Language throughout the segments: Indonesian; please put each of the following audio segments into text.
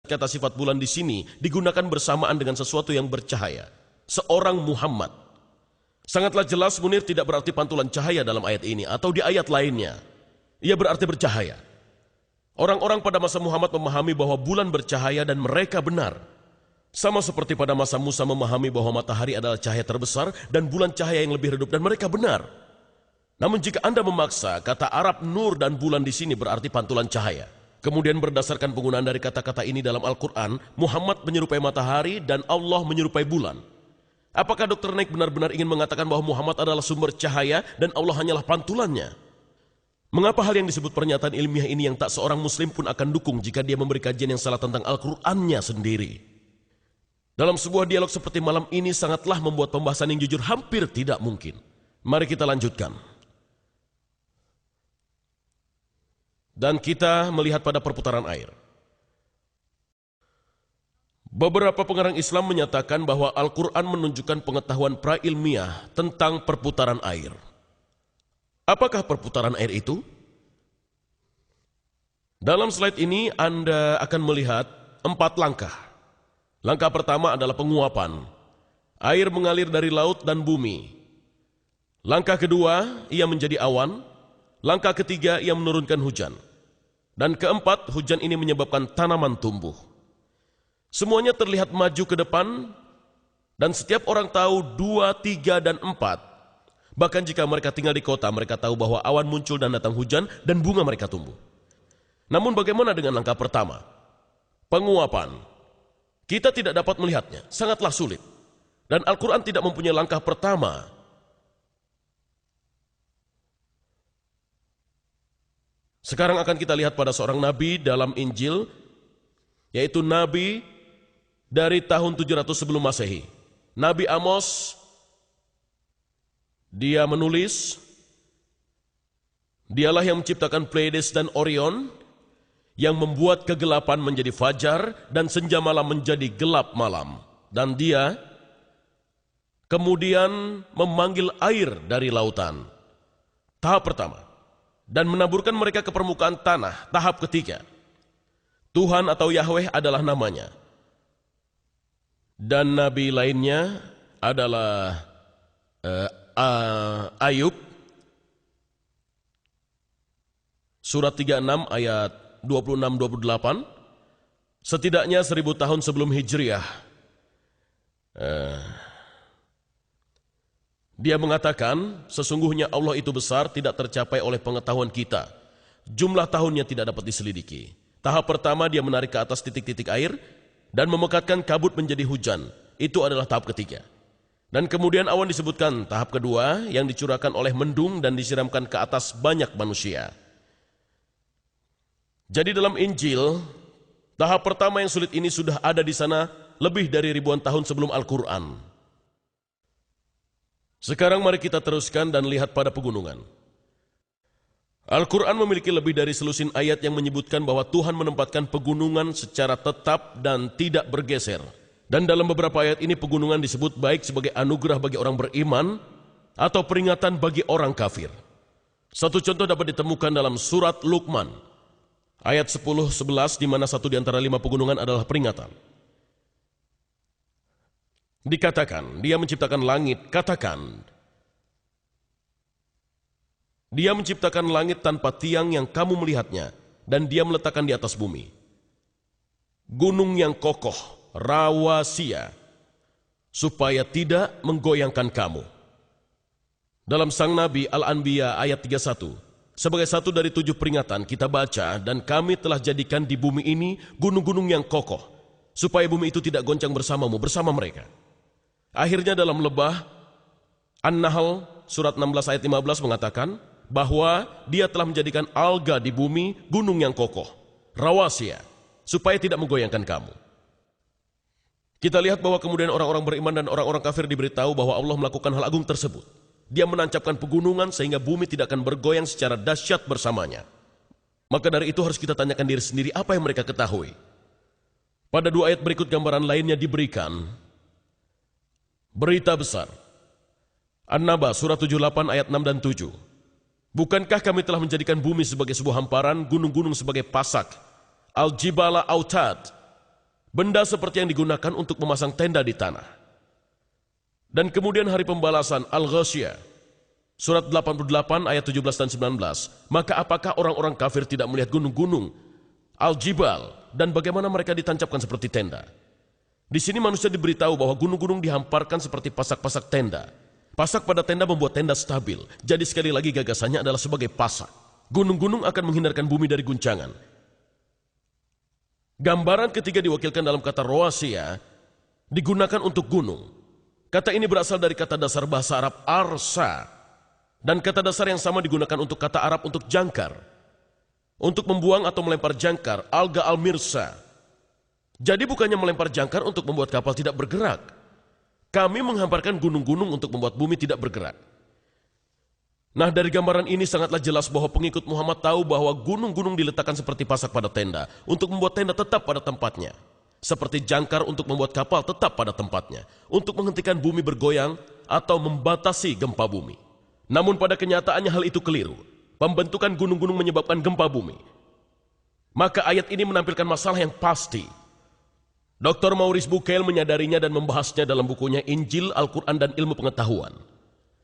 kata sifat bulan di sini digunakan bersamaan dengan sesuatu yang bercahaya. Seorang Muhammad. Sangatlah jelas munir tidak berarti pantulan cahaya dalam ayat ini atau di ayat lainnya. Ia berarti bercahaya. Orang-orang pada masa Muhammad memahami bahwa bulan bercahaya dan mereka benar. Sama seperti pada masa Musa memahami bahwa matahari adalah cahaya terbesar dan bulan cahaya yang lebih redup dan mereka benar. Namun jika Anda memaksa, kata Arab nur dan bulan di sini berarti pantulan cahaya. Kemudian berdasarkan penggunaan dari kata-kata ini dalam Al-Quran, Muhammad menyerupai matahari dan Allah menyerupai bulan. Apakah Dr. Naik benar-benar ingin mengatakan bahwa Muhammad adalah sumber cahaya dan Allah hanyalah pantulannya? Mengapa hal yang disebut pernyataan ilmiah ini yang tak seorang muslim pun akan dukung jika dia memberi kajian yang salah tentang Al-Qurannya sendiri? Dalam sebuah dialog seperti malam ini sangatlah membuat pembahasan yang jujur hampir tidak mungkin. Mari kita lanjutkan. Dan kita melihat pada perputaran air. Beberapa pengarang Islam menyatakan bahwa Al-Quran menunjukkan pengetahuan prailmiah tentang perputaran air. Apakah perputaran air itu? Dalam slide ini Anda akan melihat 4 langkah. Langkah pertama adalah penguapan. Air mengalir dari laut dan bumi. Langkah kedua, ia menjadi awan. Langkah ketiga, ia menurunkan hujan. Dan keempat, hujan ini menyebabkan tanaman tumbuh. Semuanya terlihat maju ke depan, dan setiap orang tahu 2, 3, dan 4. Bahkan jika mereka tinggal di kota, mereka tahu bahwa awan muncul dan datang hujan, dan bunga mereka tumbuh. Namun bagaimana dengan langkah pertama? Penguapan. Kita tidak dapat melihatnya, sangatlah sulit. Dan Al-Quran tidak mempunyai langkah pertama. Sekarang akan kita lihat pada seorang nabi dalam Injil, yaitu nabi dari tahun 700 sebelum Masehi. Nabi Amos, dia menulis, dialah yang menciptakan Pleiades dan Orion, yang membuat kegelapan menjadi fajar dan senja malam menjadi gelap malam. Dan dia kemudian memanggil air dari lautan. Tahap pertama. Dan menaburkan mereka ke permukaan tanah, tahap ketiga. Tuhan atau Yahweh adalah namanya. Dan nabi lainnya adalah Ayub. Surat 36 ayat 26-28. Setidaknya 1000 tahun sebelum Hijriah. Dia mengatakan, sesungguhnya Allah itu besar, tidak tercapai oleh pengetahuan kita. Jumlah tahunnya tidak dapat diselidiki. Tahap pertama dia menarik ke atas titik-titik air dan memekatkan kabut menjadi hujan. Itu adalah tahap ketiga. Dan kemudian awan disebutkan tahap kedua yang dicurahkan oleh mendung dan disiramkan ke atas banyak manusia. Jadi dalam Injil, tahap pertama yang sulit ini sudah ada di sana lebih dari ribuan tahun sebelum Al-Quran. Sekarang mari kita teruskan dan lihat pada pegunungan. Al-Quran memiliki lebih dari selusin ayat yang menyebutkan bahwa Tuhan menempatkan pegunungan secara tetap dan tidak bergeser. Dan dalam beberapa ayat ini pegunungan disebut baik sebagai anugerah bagi orang beriman atau peringatan bagi orang kafir. Satu contoh dapat ditemukan dalam surat Luqman, ayat 10-11 di mana satu di antara 5 pegunungan adalah peringatan. Dikatakan, dia menciptakan langit, katakan. Dia menciptakan langit tanpa tiang yang kamu melihatnya, dan dia meletakkan di atas bumi. Gunung yang kokoh, rawasia, supaya tidak menggoyangkan kamu. Dalam Sang Nabi Al-Anbiya ayat 31, sebagai satu dari 7 peringatan kita baca, dan kami telah jadikan di bumi ini gunung-gunung yang kokoh, supaya bumi itu tidak goncang bersamamu, bersama mereka. Akhirnya dalam lebah An-Nahl surat 16 ayat 15 mengatakan bahwa dia telah menjadikan alga di bumi gunung yang kokoh, rawasia, supaya tidak menggoyangkan kamu. Kita lihat bahwa kemudian orang-orang beriman dan orang-orang kafir diberitahu bahwa Allah melakukan hal agung tersebut. Dia menancapkan pegunungan sehingga bumi tidak akan bergoyang secara dahsyat bersamanya. Maka dari itu harus kita tanyakan diri sendiri apa yang mereka ketahui. Pada 2 ayat berikut gambaran lainnya diberikan. Berita besar. An-Naba surat 78 ayat 6 dan 7. Bukankah kami telah menjadikan bumi sebagai sebuah hamparan, gunung-gunung sebagai pasak, al-jibala autad, Benda seperti yang digunakan untuk memasang tenda di tanah. Dan kemudian hari pembalasan Al-Ghasyiyah, surat 88 ayat 17 dan 19. Maka apakah orang-orang kafir tidak melihat gunung-gunung, Al-Jibal, dan bagaimana mereka ditancapkan seperti tenda? Di sini manusia diberitahu bahwa gunung-gunung dihamparkan seperti pasak-pasak tenda. Pasak pada tenda membuat tenda stabil. Jadi sekali lagi gagasannya adalah sebagai pasak. Gunung-gunung akan menghindarkan bumi dari guncangan. Gambaran ketiga diwakilkan dalam kata roasia, digunakan untuk gunung. Kata ini berasal dari kata dasar bahasa Arab arsa. Dan kata dasar yang sama digunakan untuk kata Arab untuk jangkar. Untuk membuang atau melempar jangkar, alga al-mirsa. Jadi bukannya melempar jangkar untuk membuat kapal tidak bergerak. Kami menghamparkan gunung-gunung untuk membuat bumi tidak bergerak. Nah, dari gambaran ini sangatlah jelas bahwa pengikut Muhammad tahu bahwa gunung-gunung diletakkan seperti pasak pada tenda untuk membuat tenda tetap pada tempatnya. Seperti jangkar untuk membuat kapal tetap pada tempatnya, untuk menghentikan bumi bergoyang atau membatasi gempa bumi. Namun pada kenyataannya hal itu keliru. Pembentukan gunung-gunung menyebabkan gempa bumi. Maka ayat ini menampilkan masalah yang pasti. Dr. Maurice Bucaille menyadarinya dan membahasnya dalam bukunya Injil, Al-Quran, dan Ilmu Pengetahuan.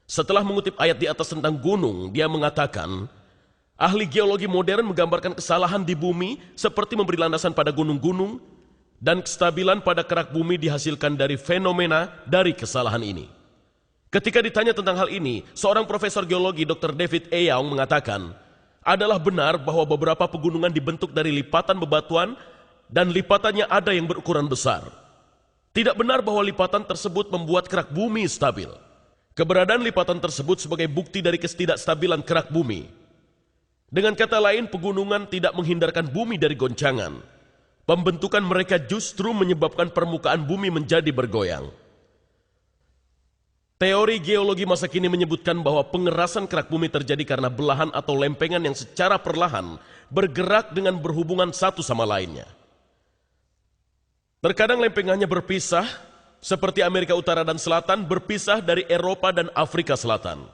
Setelah mengutip ayat di atas tentang gunung, dia mengatakan, ahli geologi modern menggambarkan kesalahan di bumi seperti memberi landasan pada gunung-gunung dan kestabilan pada kerak bumi dihasilkan dari fenomena dari kesalahan ini. Ketika ditanya tentang hal ini, seorang profesor geologi Dr. David A. Young mengatakan, adalah benar bahwa beberapa pegunungan dibentuk dari lipatan bebatuan dan lipatannya ada yang berukuran besar. Tidak benar bahwa lipatan tersebut membuat kerak bumi stabil. Keberadaan lipatan tersebut sebagai bukti dari ketidakstabilan kerak bumi. Dengan kata lain, pegunungan tidak menghindarkan bumi dari goncangan. Pembentukan mereka justru menyebabkan permukaan bumi menjadi bergoyang. Teori geologi masa kini menyebutkan bahwa pengerasan kerak bumi terjadi karena belahan atau lempengan yang secara perlahan bergerak dengan berhubungan satu sama lainnya. Terkadang lempengannya berpisah, seperti Amerika Utara dan Selatan berpisah dari Eropa dan Afrika Selatan.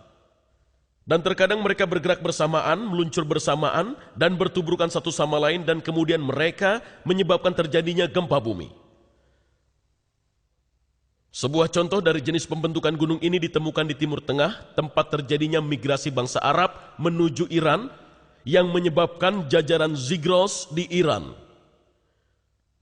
Dan terkadang mereka bergerak bersamaan, meluncur bersamaan, dan bertubrukan satu sama lain, dan kemudian mereka menyebabkan terjadinya gempa bumi. Sebuah contoh dari jenis pembentukan gunung ini ditemukan di Timur Tengah, tempat terjadinya migrasi bangsa Arab menuju Iran, yang menyebabkan jajaran Zigros di Iran.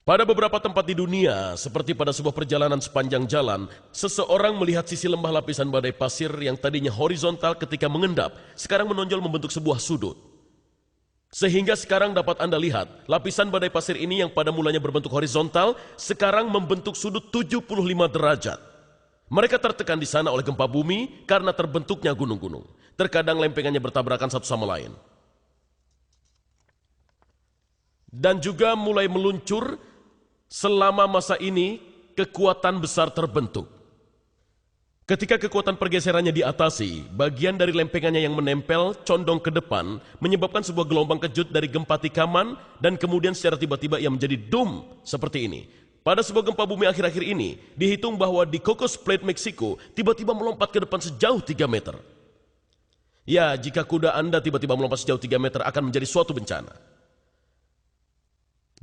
Pada beberapa tempat di dunia, seperti pada sebuah perjalanan sepanjang jalan, seseorang melihat sisi lembah lapisan badai pasir yang tadinya horizontal ketika mengendap, sekarang menonjol membentuk sebuah sudut. Sehingga sekarang dapat Anda lihat, lapisan badai pasir ini yang pada mulanya berbentuk horizontal, sekarang membentuk sudut 75 derajat. Mereka tertekan di sana oleh gempa bumi karena terbentuknya gunung-gunung. Terkadang lempengannya bertabrakan satu sama lain. Dan juga mulai meluncur. Selama masa ini, kekuatan besar terbentuk. Ketika kekuatan pergeserannya diatasi, bagian dari lempengannya yang menempel condong ke depan, menyebabkan sebuah gelombang kejut dari gempa tikaman, dan kemudian secara tiba-tiba ia menjadi dum seperti ini. Pada sebuah gempa bumi akhir-akhir ini, dihitung bahwa di Cocos Plate, Meksiko, tiba-tiba melompat ke depan sejauh 3 meter. Ya, jika kuda Anda tiba-tiba melompat sejauh 3 meter akan menjadi suatu bencana.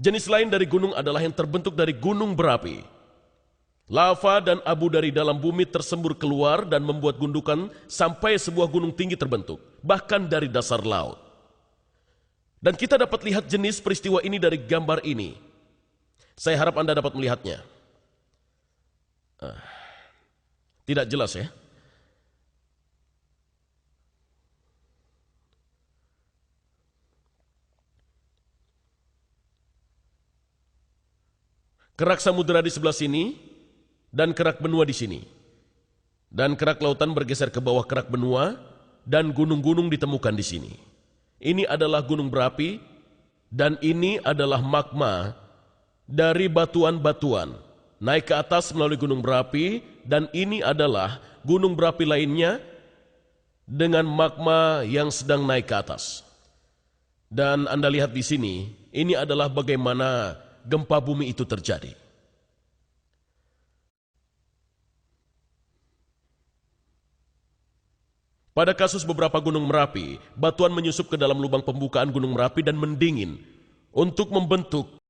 Jenis lain dari gunung adalah yang terbentuk dari gunung berapi. Lava dan abu dari dalam bumi tersembur keluar dan membuat gundukan sampai sebuah gunung tinggi terbentuk, bahkan dari dasar laut. Dan kita dapat lihat jenis peristiwa ini dari gambar ini. Saya harap Anda dapat melihatnya. Tidak jelas ya? Kerak samudera di sebelah sini, dan kerak benua di sini. Dan kerak lautan bergeser ke bawah kerak benua, dan gunung-gunung ditemukan di sini. Ini adalah gunung berapi, dan ini adalah magma dari batuan-batuan. Naik ke atas melalui gunung berapi, dan ini adalah gunung berapi lainnya dengan magma yang sedang naik ke atas. Dan Anda lihat di sini, ini adalah bagaimana gempa bumi itu terjadi. Pada kasus beberapa gunung Merapi, batuan menyusup ke dalam lubang pembukaan gunung Merapi dan mendingin untuk membentuk